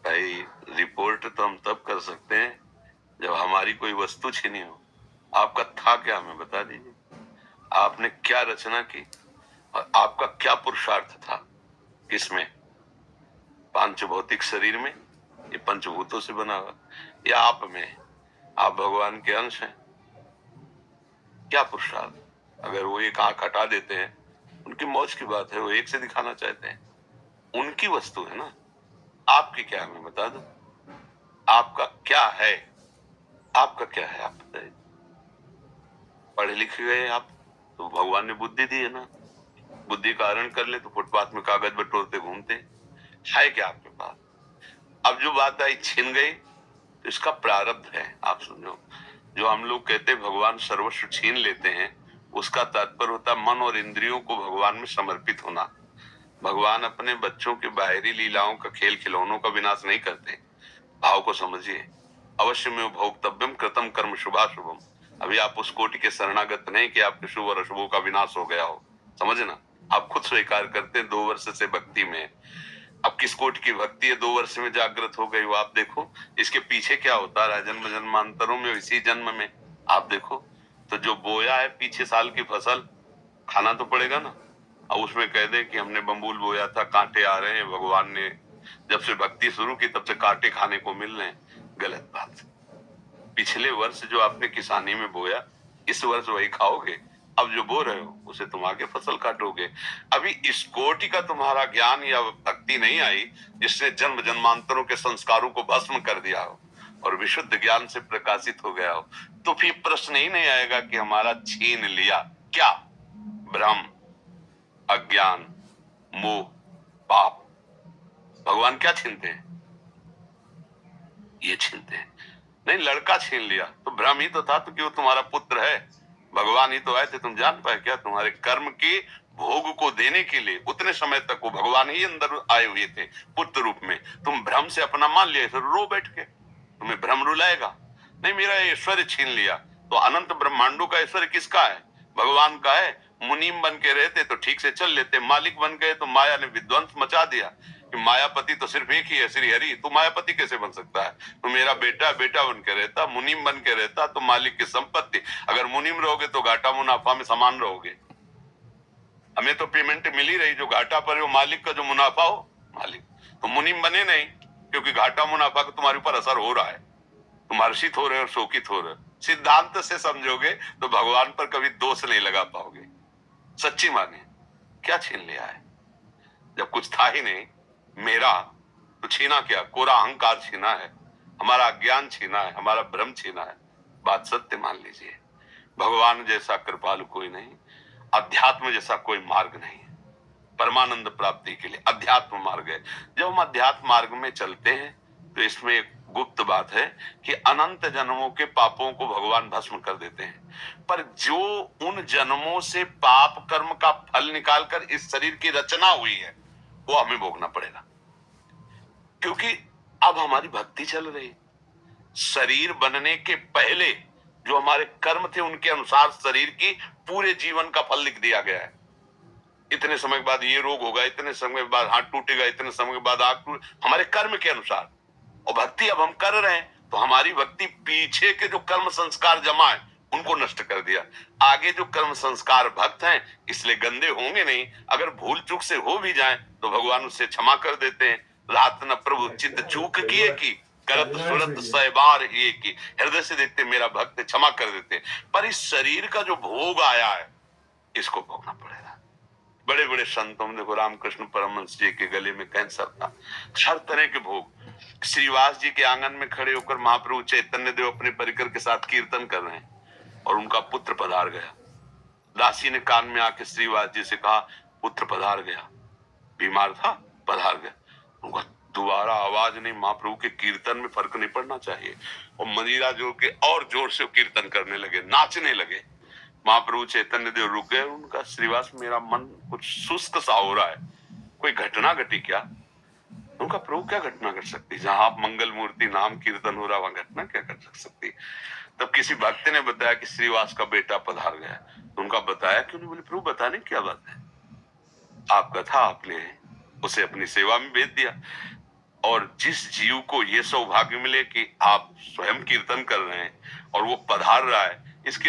भाई रिपोर्ट तो हम तब कर सकते हैं जब हमारी कोई वस्तु छीनी हो। आपका था क्या हमें बता दीजिए। आपने क्या रचना की और आपका क्या पुरुषार्थ था। किसमें? पांच भौतिक शरीर में, ये पंचभूतों से बना हुआ, या आप में? आप भगवान के अंश हैं। क्या पुरुषार्थ? अगर वो एक आंख हटा देते हैं, उनकी मौज की बात है, वो एक से दिखाना चाहते हैं, उनकी वस्तु है ना। आपकी क्या हमें बता दो। आपका क्या है? आपका क्या है आप बताइए। पढ़े लिखे गए आप तो भगवान ने बुद्धि दी है ना। बुद्धि का हरण कर ले तो फुटपाथ में कागज बटोरते घूमते है क्या आपके पास। अब जो बात आई छिन गई तो इसका प्रारब्ध है। आप सुनो, जो हम लोग कहते भगवान सर्वस्व छीन लेते हैं, उसका तात्पर्य होता मन और इंद्रियों को भगवान में समर्पित होना। भगवान अपने बच्चों के बाहरी लीलाओं का, खेल खिलौनों का विनाश नहीं करते। भाव को समझिए। अवश्य में भोक्तव्यम कृतम कर्म शुभाशुभम। अभी आप उस कोटि के शरणागत नहीं कि आपके शुभ और अशुभों का विनाश हो गया हो। समझना, आप खुद स्वीकार करते हैं 2 वर्ष से भक्ति में। अब किस कोटि की भक्ति है 2 वर्ष में जागृत हो गई वो आप देखो। इसके पीछे क्या होता रहा जन्म जन्मांतरों में, इसी जन्म में आप देखो। तो जो बोया है पीछे साल की फसल, खाना तो पड़ेगा ना। अब उसमें कह दे कि हमने बम्बूल बोया था, कांटे आ रहे हैं, भगवान ने जब से भक्ति शुरू की तब से कांटे खाने को मिल रहे हैं, गलत बात। पिछले वर्ष जो आपने किसानी में बोया, इस वर्ष वही खाओगे। अब जो बो रहे हो उसे तुम आगे फसल काटोगे। अभी इस कोटि का तुम्हारा ज्ञान या भक्ति नहीं आई जिसने जन्म जन्मांतरों के संस्कारों को भस्म कर दिया हो और विशुद्ध ज्ञान से प्रकाशित हो गया हो, तो फिर प्रश्न ही नहीं आएगा कि हमारा छीन लिया क्या। भ्रम, अज्ञान, मोह, पाप। भगवान क्या छीनते हैं? ये छीनते हैं। नहीं, लड़का छीन लिया तो भ्रम ही तो था, तो कि वो तुम्हारा पुत्र है। भगवान ही तो आए थे, तुम जान पाए क्या? तुम्हारे कर्म के भोग को देने के लिए उतने समय तक वो भगवान ही अंदर आए हुए थे पुत्र रूप में। तुम भ्रम से अपना मान लिया, फिर रो बैठ के। तुम्हें भ्रम रुलाएगा नहीं। मेरा ऐश्वर्य छीन लिया तो अनंत ब्रह्मांडों का ऐश्वर्य किसका है? भगवान का है। मुनीम बन के रहते तो ठीक से चल लेते, मालिक बन गए तो माया ने विध्वंस मचा दिया कि मायापति तो सिर्फ एक ही है, श्री हरि। तो मायापति कैसे बन सकता है? तो मेरा बेटा बेटा बन के रहता, मुनीम बन के रहता तो मालिक की संपत्ति। अगर मुनीम रहोगे तो घाटा मुनाफा में समान रहोगे। हमें तो पेमेंट मिल ही रही, जो घाटा पर हो मालिक का, जो मुनाफा हो मालिक। तो मुनीम बने नहीं, क्योंकि घाटा मुनाफा का तुम्हारे ऊपर असर हो रहा है। तुम हर्षित हो रहे हो और शोकित हो रहे हो। सिद्धांत से समझोगे तो भगवान पर कभी दोष नहीं लगा पाओगे। सच्ची माने क्या छीन लिया है? जब कुछ था ही नहीं मेरा, तो छीना क्या? कोरा अहंकार छीना है, हमारा ज्ञान छीना है, हमारा भ्रम छीना है। बात सत्य मान लीजिए। भगवान जैसा कृपालु कोई नहीं, अध्यात्म जैसा कोई मार्ग नहीं है। परमानंद प्राप्ति के लिए अध्यात्म मार्ग है। जब हम अध्यात्म मार्ग में चलते हैं तो इसमें एक गुप्त बात है कि अनंत जन्मों के पापों को भगवान भस्म कर देते हैं। पर जो उन जन्मों से पाप कर्म का फल निकालकर इस शरीर की रचना हुई है, वो हमें भोगना पड़ेगा। क्योंकि अब हमारी भक्ति चल रही। शरीर बनने के पहले जो हमारे कर्म थे उनके अनुसार शरीर की पूरे जीवन का फल लिख दिया गया है। इतने समय के बाद ये रोग होगा, इतने समय के बाद हाथ टूटेगा, इतने समय के बाद आंख टूट, हमारे कर्म के अनुसार। और भक्ति अब हम कर रहे हैं तो हमारी भक्ति पीछे के जो कर्म संस्कार जमा है उनको नष्ट कर दिया। आगे जो कर्म संस्कार भक्त हैं इसलिए गंदे होंगे नहीं। अगर भूल चूक से हो भी जाए तो भगवान उससे क्षमा कर देते हैं। रात न प्रभु चित्त चूक किए की करत सुरत सहबार ही की। हृदय से देखते मेरा भक्त, क्षमा कर देते। पर इस शरीर का जो भोग आया है इसको भोगना पड़ेगा। बड़े बड़े संतों में देखो, रामकृष्ण परमहंस जी के गले में कैंसर था, हर तरह के भोग। श्रीवास जी के आंगन में खड़े होकर महाप्रभु चैतन्य देव अपने परिकर के साथ कीर्तन कर रहे हैं और उनका पुत्र पधार गया। दासी ने कान में आके श्रीवास जी से कहा, पुत्र पधार गया। बीमार था, पधार गया। उनका दोबारा आवाज नहीं। महाप्रभु के कीर्तन में फर्क नहीं पड़ना चाहिए। और मदिरा जोड़ के और जोर से कीर्तन करने लगे, नाचने लगे। महाप्रभु चैतन्य देव रुक गए। उनका, श्रीवास मेरा मन कुछ सुस्त सा हो रहा है, कोई घटना घटी क्या? उनका, प्रभु क्या घटना घट सकती? जहां आप मंगल मूर्ति नाम कीर्तन हो रहा, वहां घटना क्या घट सकती? तब किसी भक्त ने बताया कि श्रीवास का बेटा पधार गया। तो उनका बताया कि उन्हें, बोले प्रभु बताने क्या बात है? आपका था, आपने उसे अपनी सेवा में भेज दिया और जिस जीव को ये सौभाग्य मिले कि आप स्वयं कीर्तन कर रहे हैं और वो पधार रहा है, इसके